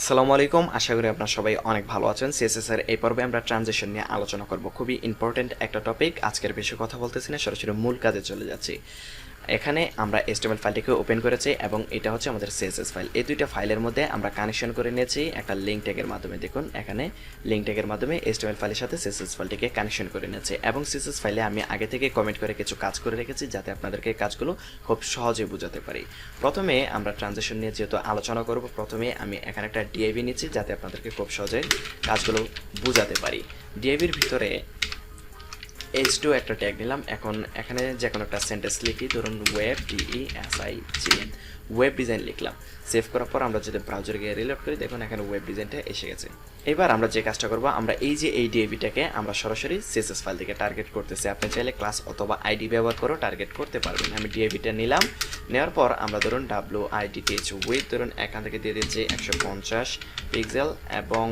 আসসালামু আলাইকুম, আশা করি আপনারা সবাই অনেক ভালো আছেন। সিএসএস এর এই পর্বে আমরা ট্রানজিশন নিয়ে আলোচনা করব। খুবই ইম্পর্টেন্ট একটা টপিক। আজকের বেশি কথা বলতেছি না, সরাসরি মূল কাজে চলে যাচ্ছি। এখানে আমরা HTML ফাইলটিকে ওপেন করেছি এবং এটা হচ্ছে আমাদের CSS ফাইল। এই দুইটা ফাইলের মধ্যে আমরা কানেকশন করে নিয়েছি একটা লিঙ্ক ট্যাগের মাধ্যমে। দেখুন এখানে লিঙ্ক ট্যাগের মাধ্যমে HTML ফাইলের সাথে CSS ফাইলটিকে কানেকশন করে নিয়েছি এবং CSS ফাইলে আমি আগে থেকে কমেন্ট করে কিছু কাজ করে রেখেছি যাতে আপনাদেরকে কাজগুলো খুব সহজে বোঝাতে পারি। প্রথমে আমরা ট্রানজিশন নিয়ে যেহেতু আলোচনা করব, প্রথমে আমি এখানে একটা ডিআইভি নিচ্ছি যাতে আপনাদেরকে খুব সহজে কাজগুলো বোঝাতে পারি। ডিআইভির ভিতরে H2 একটা ট্যাগ নিলাম। এখন এখানে যে কোনো একটা সেন্টেন্স লিখি, ধরুন ওয়েব DESIGN ওয়েব ডিজাইন লিখলাম। সেভ করার পর আমরা যদি ব্রাউজারে গিয়ে রিলোড করি, দেখুন এখানে ওয়েব ডিজাইনটা এসে গেছে। এবার আমরা যে কাজটা করব, আমরা এই ডিআইভিটাকে আমরা সরাসরি CSS ফাইল থেকে টার্গেট করতেছি। আপনি চাইলে ক্লাস অথবা আইডি ব্যবহার করে টার্গেট করতে পারবেন। আমি ডিআইভিটা নিলাম, নেওয়ার পর আমরা ধরুন WIDTH উইথ ধরুন এখান থেকে দিয়ে দিচ্ছি 150 পিক্সেল এবং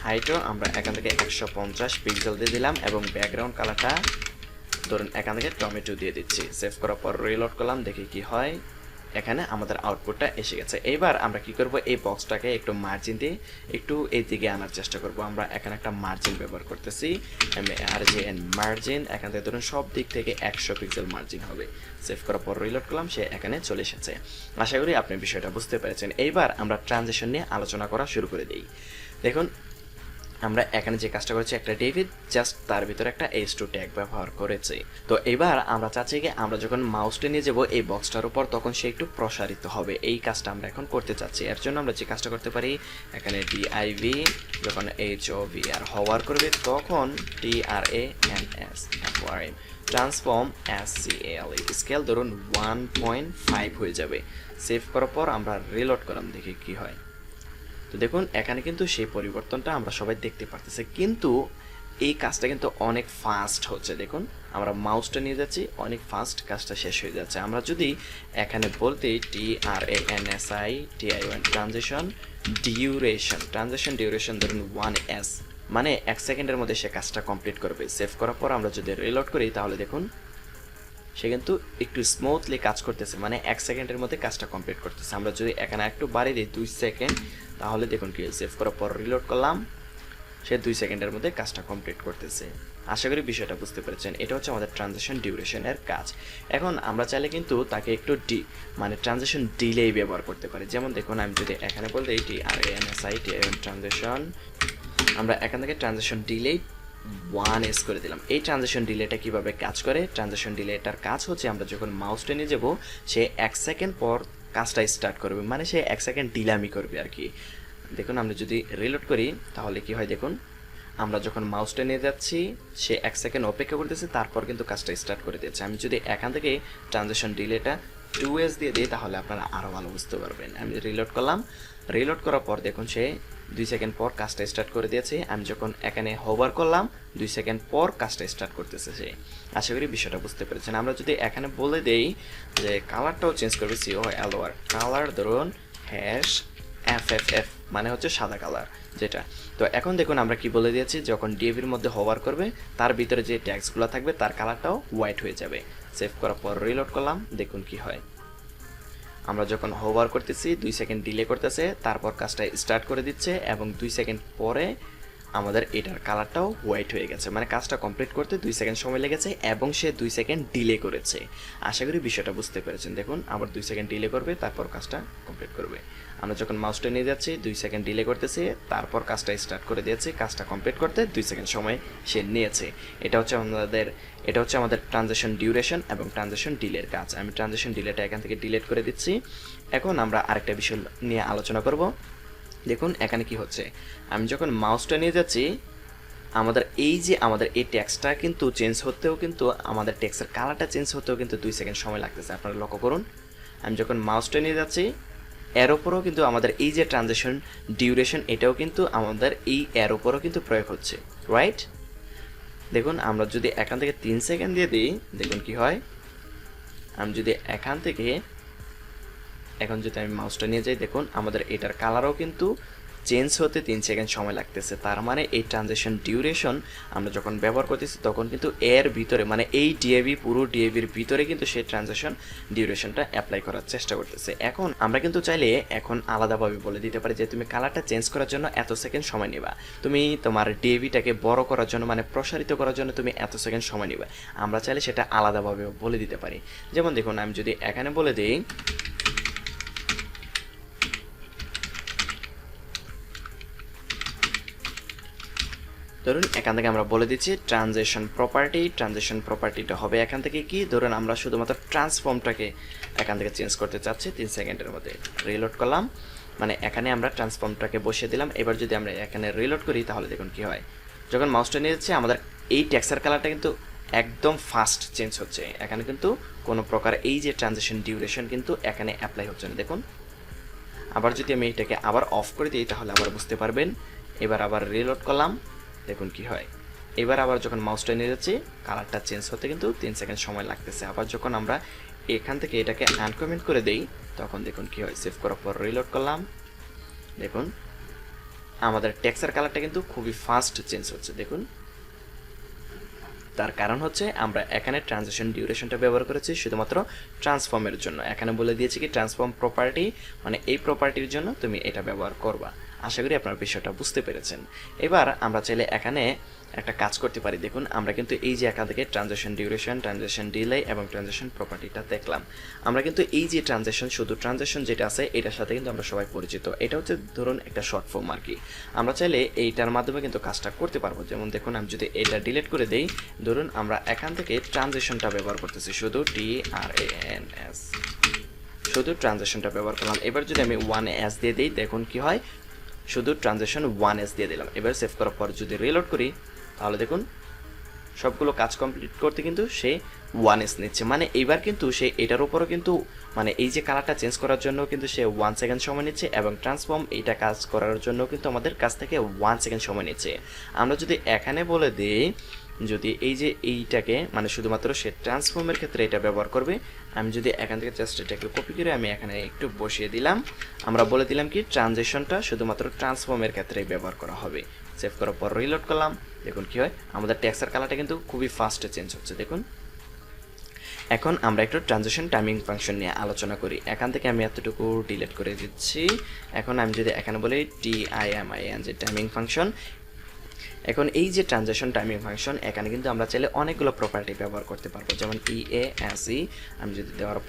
হাইটও আমরা এখান থেকে 150 পিক্সেল দিয়ে দিলাম এবং ব্যাকগ্রাউন্ড কালারটা ধরুন এখান থেকে টমেটো দিয়ে দিচ্ছি। সেভ করার পর রিলোড করলাম, দেখি কি হয়। এখানে আমাদের আউটপুটটা এসে গেছে। এবার আমরা কি করব, এই বক্সটাকে একটু মার্জিন দিয়ে একটু এই দিকে আনার চেষ্টা করব। আমরা এখানে একটা মার্জিন ব্যবহার করতেছি, MARGIN মার্জিন। এখান থেকে ধরুন সব দিক থেকে 100 পিক্সেল মার্জিন হবে। সেভ করার পর রিলোড করলাম, সে এখানে চলে এসেছে। আশা করি আপনি বিষয়টা বুঝতে পেরেছেন। এইবার আমরা ট্রানজিশন নিয়ে আলোচনা করা শুরু করে দিই। দেখুন আমরা এখানে যে কাজটা করেছি, একটা ডেভিড জাস্ট তার ভিতরে একটা H2 ট্যাগ ব্যবহার করেছি। তো এবার আমরা চাচ্ছি কি, আমরা যখন মাউসটা নিয়ে যাব এই বক্সটার উপর, তখন সে একটু প্রসারিত হবে। এই কাজটা আমরা এখন করতে চাচ্ছি। এর জন্য আমরা যে কাজটা করতে পারি, এখানে DIV যখন HOVR হওয়ার করবে, তখন TRANSFORM ট্রান্সফর্ম SCALE স্কেল ধরুন 1.5 হয়ে যাবে। সেভ করার পর আমরা রিলোড করলাম, দেখি কি হয়। তো দেখুন এখানে কিন্তু সেই পরিবর্তনটা আমরা সবাই দেখতে পারতেছি, কিন্তু এই কাজটা কিন্তু অনেক ফাস্ট হচ্ছে। দেখুন আমরা মাউসটা নিয়ে যাচ্ছি, অনেক ফাস্ট কাজটা শেষ হয়ে যাচ্ছে। আমরা যদি এখানে বলতে TRANSITION ট্রানজিশন ডিউরেশন ধরুন 1S, মানে 1 সেকেন্ডের মধ্যে সে কাজটা কমপ্লিট করবে। সেভ করার পর আমরা যদি রিলোড করি, তাহলে দেখুন সে কিন্তু একটু স্মুথলি কাজ করতেছে, মানে 1 সেকেন্ডের মধ্যে কাজটা কমপ্লিট করতেছে। আমরা যদি এখানে একটু বাড়িয়ে দিই 2 সেকেন্ড, তাহলে দেখুন কি, সেভ করার পর রিলোড করলাম, সে 2 সেকেন্ডের মধ্যে কাজটা কমপ্লিট করতেছে। আশা করি বিষয়টা বুঝতে পেরেছেন। এটা হচ্ছে আমাদের ট্রানজিশন ডিউরেশনের কাজ। এখন আমরা চাইলে কিন্তু তাকে একটু মানে ট্রানজিশন ডিলে ব্যবহার করতে পারি। যেমন দেখুন আমি যদি এখানে বলতে TRANSITION ট্রানজিশন, আমরা এখান থেকে ট্রানজিশন ডিলে 1S করে দিলাম। এই ট্রানজিশন ডিলেটা কিভাবে কাজ করে, ট্রানজিশন ডিলেটার কাজ হচ্ছে, আমরা যখন মাউসটা নিয়ে যাব, সে 1 সেকেন্ড পর কাজটা স্টার্ট করবে, মানে সে 1 সেকেন্ড ডিলামি করবে আর কি। দেখুন আমরা যদি রিলোড করি, তাহলে কি হয়, দেখুন আমরা যখন মাউসটা নিয়ে যাচ্ছি, সে 1 সেকেন্ড অপেক্ষা করতেছে, তারপর কিন্তু কাজটা স্টার্ট করে দিয়েছে। আমি যদি এখান থেকে ট্রানজিশন ডিলেটা 2S দিয়ে দিই, তাহলে আপনারা আরও ভালো বুঝতে পারবেন। আমি রিলোড করলাম, রিলোড করার পর দেখুন সে 2 সেকেন্ড পর কাজটা স্টার্ট করে দিয়েছে। আমি যখন এখানে হোভার করলাম, 2 সেকেন্ড পর কাজটা স্টার্ট করতেছে সে। আশা করি বিষয়টা বুঝতে পেরেছেন। আমরা যদি এখানে বলে দেই যে কালারটাও চেঞ্জ করবে, COLOR কালার ধরুন #FFF, মানে হচ্ছে সাদা কালার যেটা। তো এখন দেখুন আমরা কি বলে দিয়েছি, যখন ডিএভির মধ্যে হোভার করবে, তার ভিতরে যে ট্যাগসগুলো থাকবে তার কালারটাও হোয়াইট হয়ে যাবে। সেভ করার পর রিলোড করলাম, দেখুন কি হয়। আমরা যখন হোভার করতেছি, 2 সেকেন্ড ডিলে করতেছে, তারপর কাজটা স্টার্ট করে দিচ্ছে এবং 2 সেকেন্ড পরে আমাদের এটার কালারটাও হোয়াইট হয়ে গেছে, মানে কাজটা কমপ্লিট করতে 2 সেকেন্ড সময় লেগেছে এবং সে 2 সেকেন্ড ডিলে করেছে। আশা করি বিষয়টা বুঝতে পেরেছেন। দেখুন আবার 2 সেকেন্ড ডিলে করবে, তারপর কাজটা কমপ্লিট করবে। আমরা যখন মাউসটা নিয়ে যাচ্ছি, 2 সেকেন্ড ডিলে করতেছে, তারপর কাজটা স্টার্ট করে দিয়েছে, কাজটা কমপ্লিট করতে 2 সেকেন্ড সময় সে নিয়েছে। এটা হচ্ছে আমাদের ট্রানজিশন ডিউরেশন এবং ট্রানজিশন ডিলের কাজ। আমি ট্রানজিশন ডিলেটা এখান থেকে ডিলিট করে দিচ্ছি। এখন আমরা আরেকটা বিষয় নিয়ে আলোচনা করব। দেখুন এখানে কি হচ্ছে, আমি যখন মাউসটা নিয়ে যাচ্ছি, আমাদের এই টেক্সটটা কিন্তু চেঞ্জ হতেও, কিন্তু আমাদের টেক্সটের কালারটা চেঞ্জ হতেও কিন্তু 2 সেকেন্ড সময় লাগতেছে। আপনারা লক্ষ্য করুন, আমি যখন মাউসটা নিয়ে যাচ্ছি, এর উপরও কিন্তু আমাদের এই যে ট্রানজিশন ডিউরেশন, এটাও কিন্তু আমাদের এই এর উপরও কিন্তু প্রয়োগ হচ্ছে, রাইট? দেখুন আমরা যদি এখান থেকে 3 সেকেন্ড দিয়ে দিই, দেখুন কি হয়। আমি যদি এখন যদি আমি মাউসটা নিয়ে যাই, দেখুন আমাদের এটার কালারও কিন্তু চেঞ্জ হতে 3 সেকেন্ড সময় লাগতেছে। তার মানে এই ট্রানজ্যাকশন ডিউরেশন আমরা যখন ব্যবহার করতেছি তখন কিন্তু এর ভিতরে মানে এই ডিএবি পুরো ডিএবির ভিতরে কিন্তু সেই ট্রানজ্যাকশন ডিউরেশনটা অ্যাপ্লাই করার চেষ্টা করতেছে। এখন আমরা কিন্তু চাইলে এখন আলাদাভাবে বলে দিতে পারি যে তুমি কালারটা চেঞ্জ করার জন্য এত সেকেন্ড সময় নেবা, তুমি তোমার ডিএবিটাকে বড় করার জন্য মানে প্রসারিত করার জন্য তুমি এত সেকেন্ড সময় নেবে। আমরা চাইলে সেটা আলাদাভাবে বলে দিতে পারি। যেমন দেখুন আমি যদি এখানে বলে দিই ধরুন এখান থেকে আমরা বলে দিচ্ছি ট্রানজিশন প্রপার্টিটা হবে এখান থেকে কি, ধরুন আমরা শুধুমাত্র ট্রান্সফর্মটাকে এখান থেকে চেঞ্জ করতে চাচ্ছি 3 সেকেন্ডের মধ্যে। রিলোড করলাম, মানে এখানে আমরা ট্রান্সফর্মটাকে বসিয়ে দিলাম। এবার যদি আমরা এখানে রিলোড করি তাহলে দেখুন কি হয়, যখন মাউসটা নিয়ে যাচ্ছে আমাদের এই টেক্সচার কালারটা কিন্তু একদম ফাস্ট চেঞ্জ হচ্ছে। এখানে কিন্তু কোনো প্রকার এই যে ট্রানজিশন ডিউরেশন কিন্তু এখানে অ্যাপ্লাই হচ্ছে না। দেখুন আবার যদি আমি এটাকে আবার অফ করে দিই তাহলে আবার বুঝতে পারবেন। এবার আবার রিলোড করলাম, দেখুন কি হয়। এবার আবার যখন মাউসটা নিয়ে যাচ্ছি কালারটা চেঞ্জ হতে কিন্তু 3 সেকেন্ড সময় লাগতেছে। আবার যখন আমরা এখান থেকে এটাকে আনকমেন্ট করে দেই তখন দেখুন কি হয়। সেভ করার পর রিলোড করলাম, দেখুন আমাদের টেক্সচার কালারটা কিন্তু খুবই ফাস্ট চেঞ্জ হচ্ছে। দেখুন তার কারণ হচ্ছে আমরা এখানে ট্রানজিশন ডিউরেশনটা ব্যবহার করেছি শুধুমাত্র ট্রান্সফর্মের জন্য। এখানে বলে দিয়েছি কি ট্রান্সফর্ম প্রপার্টি মানে এই প্রপার্টির জন্য তুমি এটা ব্যবহার করবা। আশা করি আপনারা বিষয়টা বুঝতে পেরেছেন। এবার আমরা চাইলে এখানে একটা কাজ করতে পারি। দেখুন আমরা কিন্তু এই যে এখান থেকে ট্রানজিশন ডিউরেশন, ট্রানজিশন ডিলে এবং ট্রানজিশন প্রপার্টিটা দেখলাম। আমরা কিন্তু এই যে ট্রানজিশন শুধু ট্রানজিশন যেটা আছে এটার সাথে কিন্তু আমরা সবাই পরিচিত। এটা হচ্ছে ধরুন একটা শর্ট ফর্ম আর কি। আমরা চাইলে এইটার মাধ্যমে কিন্তু কাজটা করতে পারবো। যেমন দেখুন আমি যদি এটা ডিলিট করে দেই, ধরুন আমরা এখান থেকে ট্রানজিশনটা ব্যবহার করতেছি শুধু TRANS, শুধু ট্রানজিশনটা ব্যবহার করলাম। এবার যদি আমি 1S দিয়ে দিই দেখুন কি হয়, শুধু ট্রানজিশন 1S দিয়ে দিলাম। এবার সেভ করার পর যদি রিলোড করি তাহলে দেখুন সবগুলো কাজ কমপ্লিট করতে কিন্তু সে 1S নিচ্ছে। মানে এইবার কিন্তু সে এটার উপরও কিন্তু মানে এই যে কালারটা চেঞ্জ করার জন্য কিন্তু সে 1 সেকেন্ড সময় নিচ্ছে এবং ট্রান্সফর্ম এইটা কাজ করার জন্য কিন্তু আমাদের কাছ থেকে 1 সেকেন্ড সময় নিচ্ছে। আমরা যদি এখানে বলে দিই যদি এই যে এইটাকে মানে শুধুমাত্র সে ট্রান্সফর্মের ক্ষেত্রে এটা ব্যবহার করবে, আমি যদি এখান থেকে জাস্ট এটাকে কপি করে আমি এখানে একটু বসিয়ে দিলাম। আমরা বলে দিলাম কি ট্রানজিশনটা শুধুমাত্র ট্রান্সফর্মের ক্ষেত্রেই ব্যবহার করা হবে। সেভ করার পর রিলোড করলাম, দেখুন কি হয় আমাদের টেক্সচার কালারটা কিন্তু খুবই ফাস্টে চেঞ্জ হচ্ছে। দেখুন এখন আমরা একটু ট্রানজিশন টাইমিং ফাংশন নিয়ে আলোচনা করি। এখান থেকে আমি এতটুকু ডিলিট করে দিচ্ছি। এখন আমি যদি এখানে বলি TIMIN যে টাইমিং ফাংশন, এখন এই যে ট্রানজিশন টাইমিং ফাংশন এখানে কিন্তু আমরা চাইলে অনেকগুলো প্রপার্টি ব্যবহার করতে পারবো। যেমন EASE আমি যদি দেওয়ার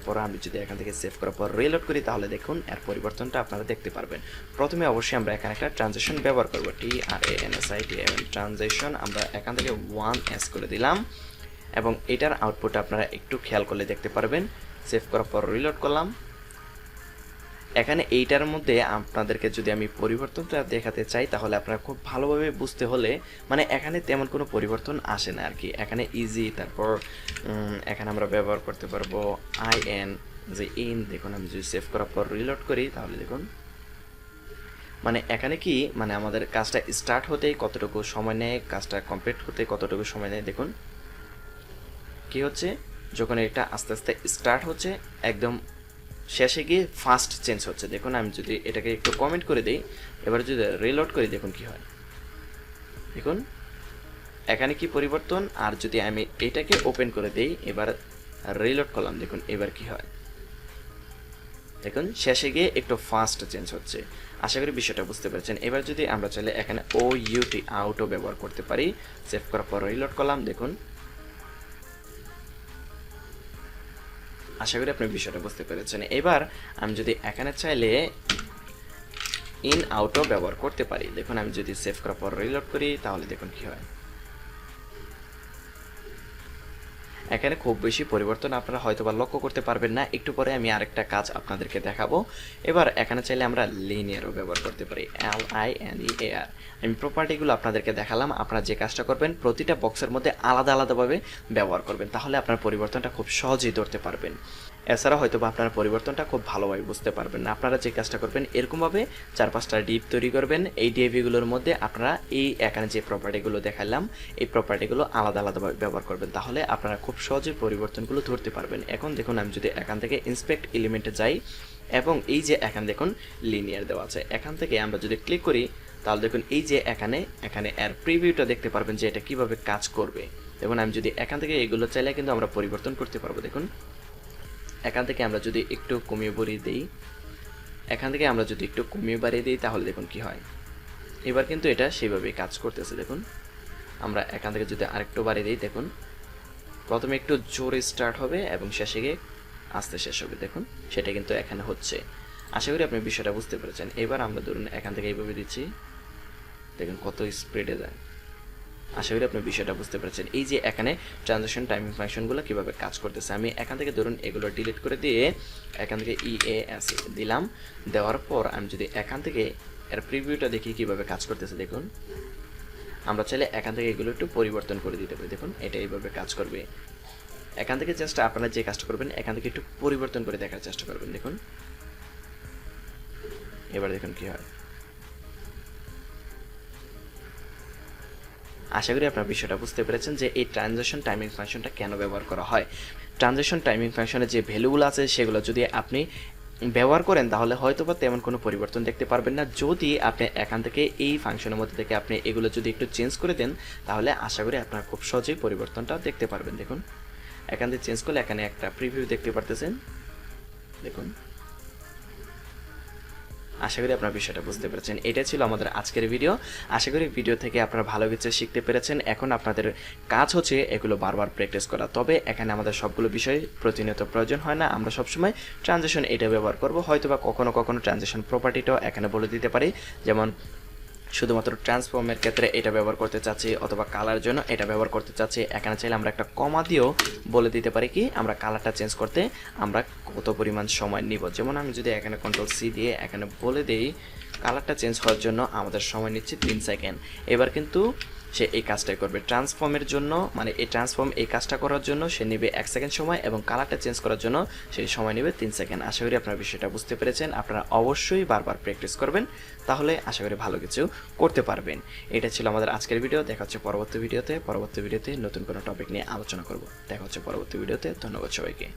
পর আমি যদি এখান থেকে সেভ করার পর রিলোড করি তাহলে দেখুন এর পরিবর্তনটা আপনারা দেখতে পারবেন। প্রথমে অবশ্যই আমরা এখানে একটা ট্রানজিশন ব্যবহার করব TRANSITION ট্রানজিশন, আমরা এখান থেকে 1S করে দিলাম এবং এটার আউটপুট আপনারা একটু খেয়াল করলে দেখতে পারবেন। সেভ করার পর রিলোড করলাম। এখানে এইটার মধ্যে আপনাদেরকে যদি আমি পরিবর্তনটা দেখাতে চাই তাহলে আপনারা খুব ভালোভাবে বুঝতে হলে মানে এখানে তেমন কোনো পরিবর্তন আসে না আর কি। এখানে ইজি, তারপর এখানে আমরা ব্যবহার করতে পারবো IN যে ইন। দেখুন আমি যদি সেভ করার পর রিলোড করি তাহলে দেখুন মানে এখানে কি মানে আমাদের কাজটা স্টার্ট হতে কতটুকু সময় নেয়, কাজটা কমপ্লিট হতে কতটুকু সময় নেয়। দেখুন কি হচ্ছে যখন এটা আস্তে আস্তে স্টার্ট হচ্ছে একদম শেষে গিয়ে ফাস্ট চেঞ্জ হচ্ছে। দেখুন আমি যদি এটাকে একটু কমেন্ট করে দিই, এবার যদি রিলোড করি দেখুন কি হয়। দেখুন এখানে কি পরিবর্তন, আর যদি আমি এটাকে ওপেন করে দিই এবার রিলোড করলাম দেখুন এবার কি হয়। দেখুন শেষে গিয়ে একটু ফাস্ট চেঞ্জ হচ্ছে। আশা করি বিষয়টা বুঝতে পেরেছেন। এবার যদি আমরা চাইলে এখানে OUT আউটও ব্যবহার করতে পারি। সেভ করার পর রিলোড করলাম, দেখুন আশা করি আপনি বিষয়টা বুঝতে পেরেছেন। এবার আমি যদি এখানে চাইলে ইন আউটও ব্যবহার করতে পারি। দেখুন আমি যদি সেভ করার পর রিলোড করি তাহলে দেখুন কি হয়। এখানে খুব বেশি পরিবর্তন আপনারা হয়তোবা লক্ষ্য করতে পারবেন না। একটু পরে আমি আরেকটা কাজ আপনাদেরকে দেখাবো। এবার এখানে চাইলে আমরা লিনিয়ারও ব্যবহার করতে পারি, LINEAR। আমি প্রপার্টিগুলো আপনাদেরকে দেখালাম। আপনারা যে কাজটা করবেন প্রতিটা বক্সের মধ্যে আলাদা আলাদাভাবে ব্যবহার করবেন, তাহলে আপনার পরিবর্তনটা খুব সহজেই ধরতে পারবেন। এছাড়া হয়তো বা আপনারা পরিবর্তনটা খুব ভালোভাবে বুঝতে পারবেন না। আপনারা যে কাজটা করবেন এরকমভাবে 4-5টা ডিপ তৈরি করবেন। এই ডিএভিগুলোর মধ্যে আপনারা এই এখানে যে প্রপার্টিগুলো দেখালাম এই প্রপার্টিগুলো আলাদা আলাদাভাবে ব্যবহার করবেন, তাহলে আপনারা খুব সহজে পরিবর্তনগুলো ধরতে পারবেন। এখন দেখুন আমি যদি এখান থেকে ইন্সপেক্ট এলিমেন্টে যাই, এবং এই যে এখানে দেখুন লিনিয়ার দেওয়া আছে, এখান থেকে আমরা যদি ক্লিক করি তাহলে দেখুন এই যে এখানে এর প্রিভিউটা দেখতে পারবেন যে এটা কিভাবে কাজ করবে। দেখুন আমি যদি এখান থেকে এগুলো চাইলে কিন্তু আমরা পরিবর্তন করতে পারবো। দেখুন এখান থেকে আমরা যদি একটু কমিয়ে বাড়িয়ে দিই, তাহলে দেখুন কি হয়, এবার কিন্তু এটা সেইভাবেই কাজ করতেছে। দেখুন আমরা এখান থেকে যদি আরেকটু বাড়িয়ে দিই, দেখুন প্রথমে একটু জোরে স্টার্ট হবে এবং শেষে গিয়ে আস্তে শেষ হবে। দেখুন সেটা কিন্তু এখানে হচ্ছে। আশা করি আপনি বিষয়টা বুঝতে পেরেছেন। এবার আমরা ধরুন এখান থেকে এইভাবে দিচ্ছি, দেখুন কত স্পিডে যায়। আশা করি আপনি বিষয়টা বুঝতে পেরেছেন। এই যে এখানে ট্রানজাকশন টাইমিং ফাংশনগুলো কিভাবে কাজ করতেছে, আমি এখান থেকে ধরুন এগুলো ডিলিট করে দিয়ে এখান থেকে EAS দিলাম। দেওয়ার পর আমি যদি এখান থেকে এর প্রিভিউটা দেখি কিভাবে কাজ করতেছে, দেখুন আমরা চাইলে এখান থেকে এগুলো একটু পরিবর্তন করে দিতে পারি। দেখুন এটা এইভাবে কাজ করবে। এখান থেকে জাস্ট আপনারা যে কাজটা করবেন এখান থেকে একটু পরিবর্তন করে দেখার চেষ্টা করবেন। দেখুন এবার দেখুন কি হয়। আশা করি আপনার বিষয়টা বুঝতে পেরেছেন যে এই ট্রানজাকশন টাইমিং ফাংশনটা কেন ব্যবহার করা হয়। ট্রানজাকশন টাইমিং ফাংশনের যে ভ্যালুগুলো আছে সেগুলো যদি আপনি ব্যবহার করেন তাহলে হয়তো বা তেমন কোনো পরিবর্তন দেখতে পারবেন না। যদি আপনি এখান থেকে এই ফাংশনের মধ্যে থেকে আপনি এগুলো যদি একটু চেঞ্জ করে দেন তাহলে আশা করি আপনারা খুব সহজেই পরিবর্তনটা দেখতে পারবেন। দেখুন এখান থেকে চেঞ্জ করলে এখানে একটা প্রিভিউ দেখতে পারতেছেন। দেখুন আশা করি আপনার বিষয়টা বুঝতে পেরেছেন। এটা ছিল আমাদের আজকের ভিডিও। আশা করি ভিডিও থেকে আপনারা ভালো কিছু শিখতে পেরেছেন। এখন আপনাদের কাজ হচ্ছে এগুলো বারবার প্র্যাকটিস করা। তবে এখানে আমাদের সবগুলো বিষয় প্রতিনিয়ত প্রয়োজন হয় না, আমরা সবসময় ট্রানজিশন এটা ব্যবহার করব। হয়তো বা কখনো ট্রানজিশন প্রপার্টিটাও এখানে বলে দিতে পারি, যেমন শুধুমাত্র ট্রান্সফর্মের ক্ষেত্রে এটা ব্যবহার করতে চাচ্ছি অথবা কালার জন্য এটা ব্যবহার করতে চাচ্ছি। এখানে চাইলে আমরা একটা কমা দিয়েও বলে দিতে পারি কি আমরা কালারটা চেঞ্জ করতে আমরা কত পরিমাণ সময় নিব। যেমন আমি যদি এখানে Ctrl+C দিয়ে এখানে বলে দেই কালারটা চেঞ্জ হওয়ার জন্য আমাদের সময় নিচ্ছে 3 সেকেন্ড। এবার কিন্তু সে এই কাজটাই করবে। ট্রান্সফর্মের জন্য মানে এই কাজটা করার জন্য সে নেবে 1 সেকেন্ড সময় এবং কালারটা চেঞ্জ করার জন্য সেই সময় নেবে 3 সেকেন্ড। আশা করি আপনারা বিষয়টা বুঝতে পেরেছেন। আপনারা অবশ্যই বারবার প্র্যাকটিস করবেন, তাহলে আশা করি ভালো কিছু করতে পারবেন। এটা ছিল আমাদের আজকের ভিডিও। দেখা হচ্ছে পরবর্তী ভিডিওতে নতুন কোনো টপিক নিয়ে আলোচনা করব। দেখা হচ্ছে পরবর্তী ভিডিওতে। ধন্যবাদ সবাইকে।